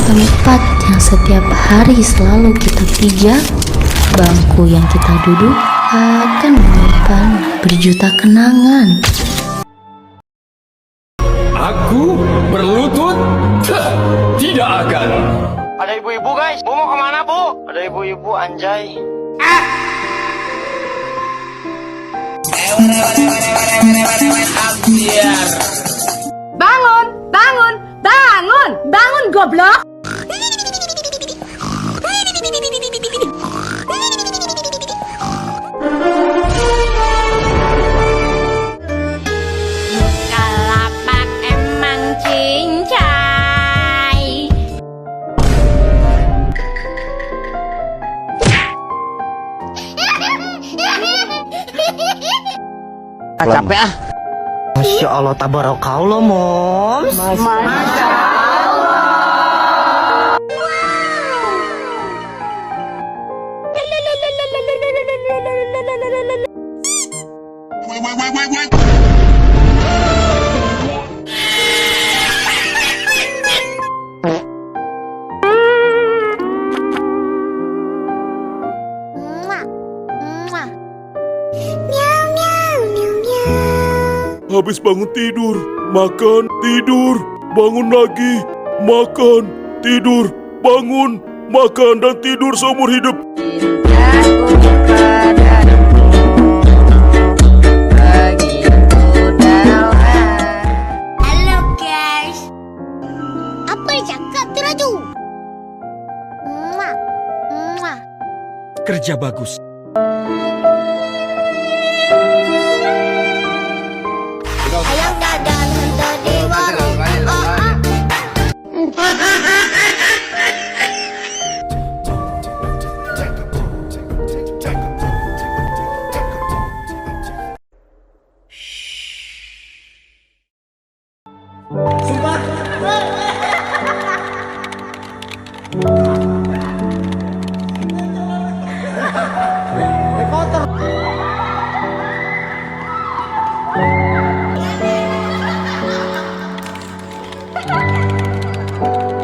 tempat yang setiap hari selalu kita pijak, bangku yang kita duduk akan menyimpan berjuta kenangan. Aku berlutut? Tidak akan. Ada ibu-ibu guys, Bu mau kemana Bu? Ada ibu-ibu anjay. Bangun, bangun, bangun, bangun goblok. Kalapak emang cincai. Capek ah. Masya Allah, tabarakallah moms. Masya Habis bangun tidur, makan, tidur, bangun lagi, makan, tidur, bangun, makan, dan tidur seumur hidup. Halo guys. Apa yang cakap tu Raju? Kerja bagus. Ayam dadan hendak di warung.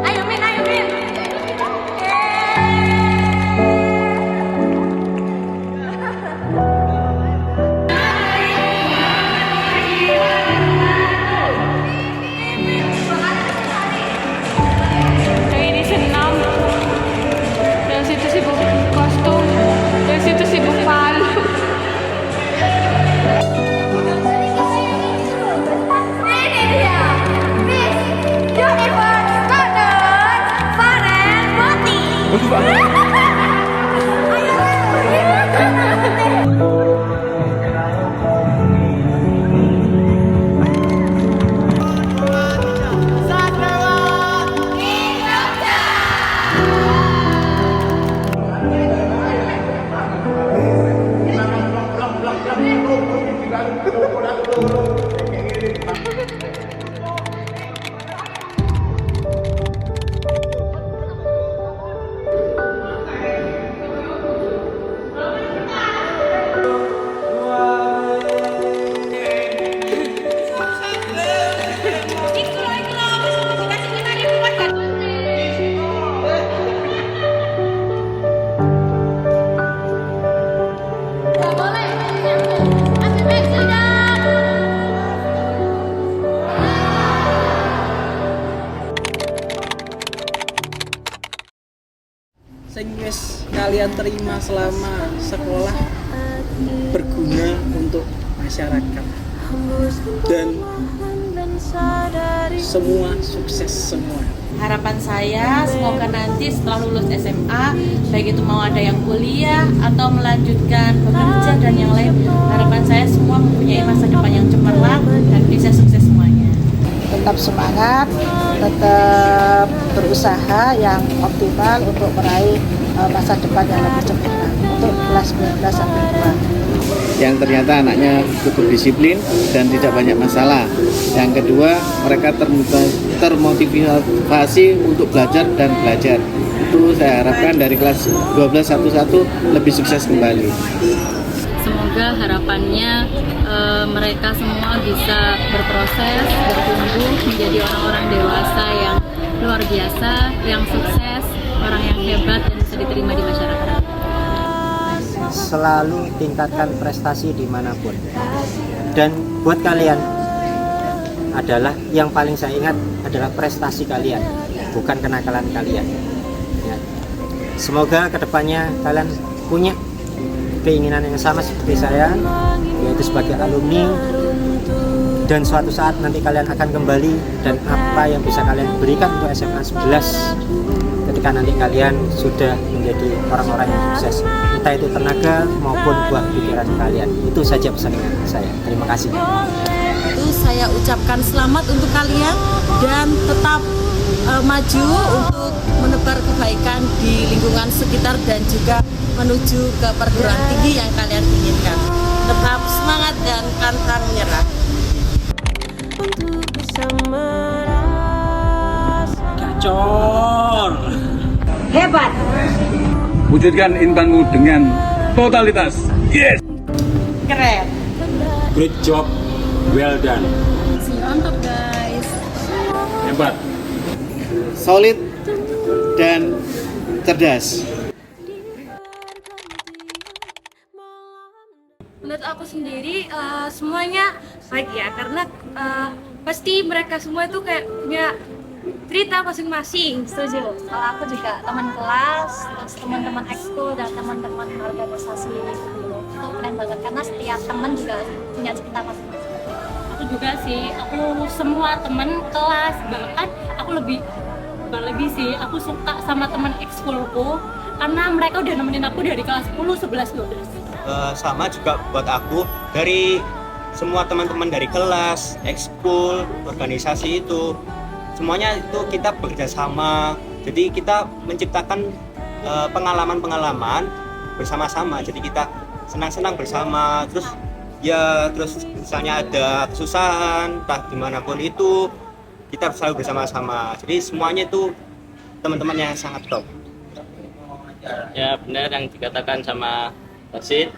Ayo Min, ayo Min. Yang ini senam, yang situ sibuk kostum, yang situ sibuk palu. Ini dia. Miss Universe London Faren Moti. Sing wis kalian terima selama sekolah berguna untuk masyarakat dan semua sukses semua. Harapan saya semoga nanti setelah lulus SMA, baik itu mau ada yang kuliah atau melanjutkan bekerja dan yang lain, harapan saya semua mempunyai masa depan yang cemerlang dan bisa sukses semuanya. Tetap semangat, tetap berusaha yang optimal untuk meraih masa depan yang lebih cemerlang untuk kelas 19 sampai 2. Yang ternyata anaknya cukup disiplin dan tidak banyak masalah. Yang kedua, mereka termotivasi untuk belajar dan belajar. Itu saya harapkan dari kelas 12-11 lebih sukses kembali. Semoga harapannya mereka semua bisa berproses, bertumbuh menjadi orang-orang dewasa yang luar biasa, yang sukses, orang yang hebat dan bisa diterima di masyarakat. Selalu tingkatkan prestasi dimanapun. Dan buat kalian adalah yang paling saya ingat adalah prestasi kalian, bukan kenakalan kalian. Ya. Semoga kedepannya kalian punya keinginan yang sama seperti saya, yaitu sebagai alumni, dan suatu saat nanti kalian akan kembali, dan apa yang bisa kalian berikan untuk SMA 11 ketika nanti kalian sudah menjadi orang-orang yang sukses, entah itu tenaga maupun buah pikiran kalian. Itu saja pesan saya. Terima kasih. Itu saya ucapkan selamat untuk kalian dan tetap maju untuk menebar kebaikan di lingkungan sekitar dan juga menuju ke perguruan tinggi yang kalian inginkan. Tetap semangat dan pantang menyerah. Gacor. Hebat. Wujudkan impianmu dengan totalitas. Yes. Keren. Great job. Well done. See you on top, guys. Hebat. Solid dan cerdas. Menurut aku sendiri semuanya baik ya, karena pasti mereka semua itu kayak punya cerita masing-masing. Setuju. Kalau aku juga teman kelas, terus teman-teman ekskul dan teman-teman organisasi itu keren banget karena setiap teman juga punya cerita masing-masing. Aku juga sih, aku semua teman kelas, bahkan aku lebih sih, aku suka sama teman ekskulku karena mereka udah nemenin aku dari kelas 10, 11, 12. Sama juga buat aku, dari semua teman-teman dari kelas, ekskul, organisasi itu semuanya itu kita bekerja sama, jadi kita menciptakan pengalaman-pengalaman bersama-sama, jadi kita senang-senang bersama, terus misalnya ada kesusahan entah dimanapun itu kita selalu bersama-sama, jadi semuanya itu teman-teman yang sangat top. Ya benar yang dikatakan sama Wasit,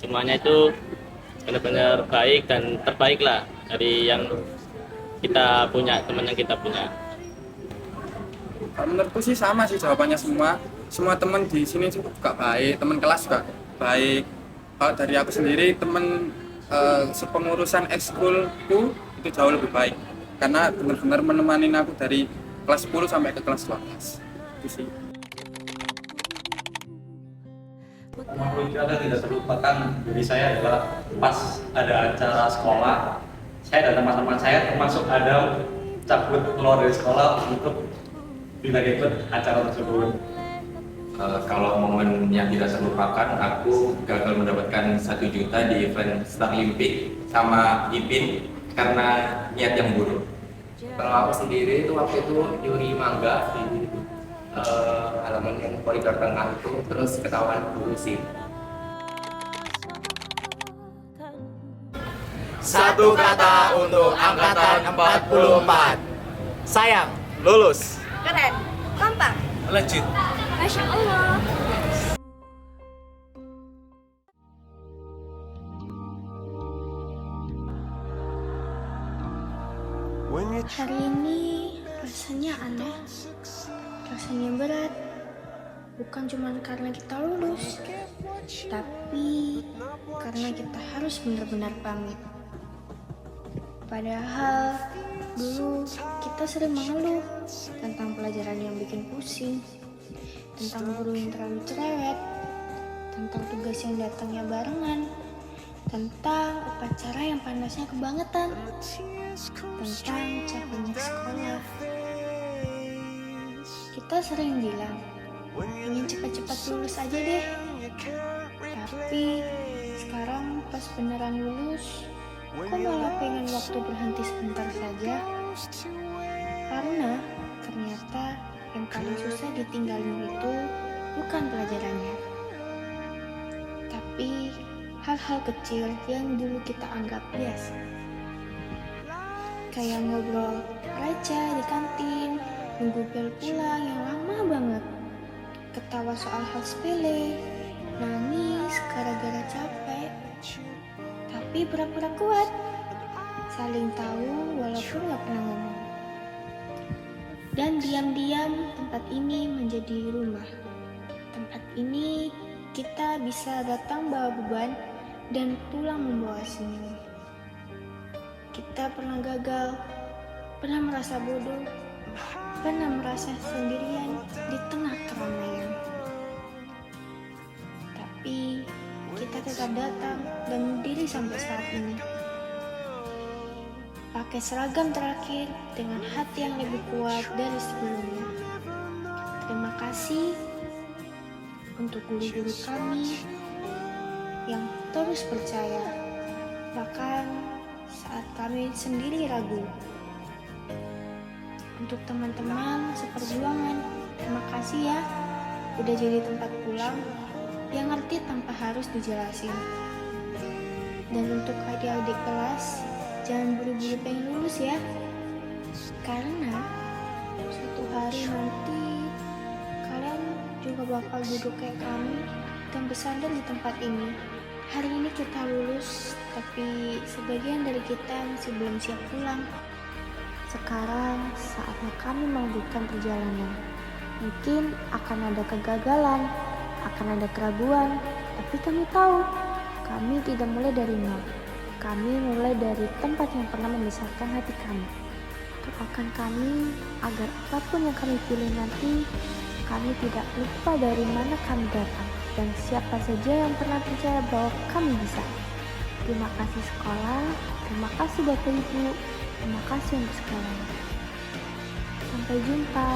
semuanya itu benar-benar baik dan terbaik lah dari yang kita punya, teman yang kita punya. Menurutku sih sama sih jawabannya, semua teman di sini juga baik, teman kelas juga baik. Kalau dari aku sendiri, teman sepengurusan ekskulku itu jauh lebih baik karena benar-benar menemani aku dari kelas 10 sampai ke kelas 12. Itu sih. Momen pilkada tidak terlupakan dari saya adalah pas ada acara sekolah, saya dan teman-teman saya termasuk ada cabut keluar dari sekolah untuk tidak ikut acara tersebut. Kalau momen yang tidak terlupakan, aku gagal mendapatkan 1 juta di event Starlimpic sama Ipin karena niat yang buruk. Kalau aku sendiri itu waktu itu nyuri mangga di halaman yang koridor tengah itu, terus ketahuan dulu sih. Satu kata untuk angkatan 44. Sayang, lulus. Keren, gampang. Legit. Masya Allah. Hari ini rasanya aneh, rasanya berat. Bukan cuma karena kita lulus, tapi karena kita harus benar-benar pamit. Padahal dulu kita sering mengeluh tentang pelajaran yang bikin pusing, tentang guru yang terlalu cerewet, tentang tugas yang datangnya barengan, tentang upacara yang panasnya kebangetan, tentang capeknya sekolah. Kita sering bilang ingin cepat-cepat lulus aja deh, tapi sekarang pas beneran lulus, kok malah pengen waktu berhenti sebentar saja? Karena ternyata yang paling susah ditinggalin itu bukan pelajarannya, tapi hal-hal kecil yang dulu kita anggap biasa. Kayak ngobrol receh di kantin, nunggu bel pulang yang lama banget, ketawa soal hal sepele, nangis gara-gara capek, tapi pura-pura kuat, saling tahu walaupun gak pernah ngomong. Dan diam-diam tempat ini menjadi rumah. Tempat ini kita bisa datang bawa beban dan pulang membawa senyum. Kita pernah gagal, pernah merasa bodoh, pernah merasa sendirian di tengah keramaian. Tapi kita tetap datang dan berdiri sampai saat ini. Pakai seragam terakhir dengan hati yang lebih kuat dari sebelumnya. Terima kasih untuk guru-guru kami yang terus percaya, bahkan saat kami sendiri ragu. Untuk teman-teman seperjuangan, terima kasih ya udah jadi tempat pulang yang ngerti tanpa harus dijelasin. Dan untuk adik-adik kelas, jangan buru-buru pengen lulus ya, karena suatu hari nanti kalian juga bakal duduk kayak kami dan bersandar di tempat ini. Hari ini kita lulus, tapi sebagian dari kita masih belum siap pulang. Sekarang saatnya kami melanjutkan perjalanan. Mungkin akan ada kegagalan, akan ada keraguan, tapi kami tahu kami tidak mulai dari nol. Kami mulai dari tempat yang pernah membesarkan hati kami. Doakan kami agar apapun yang kami pilih nanti, kami tidak lupa dari mana kami datang dan siapa saja yang pernah percaya bahwa kami bisa. Terima kasih sekolah, terima kasih Bapak Ibu, terima kasih untuk segalanya. Sampai jumpa.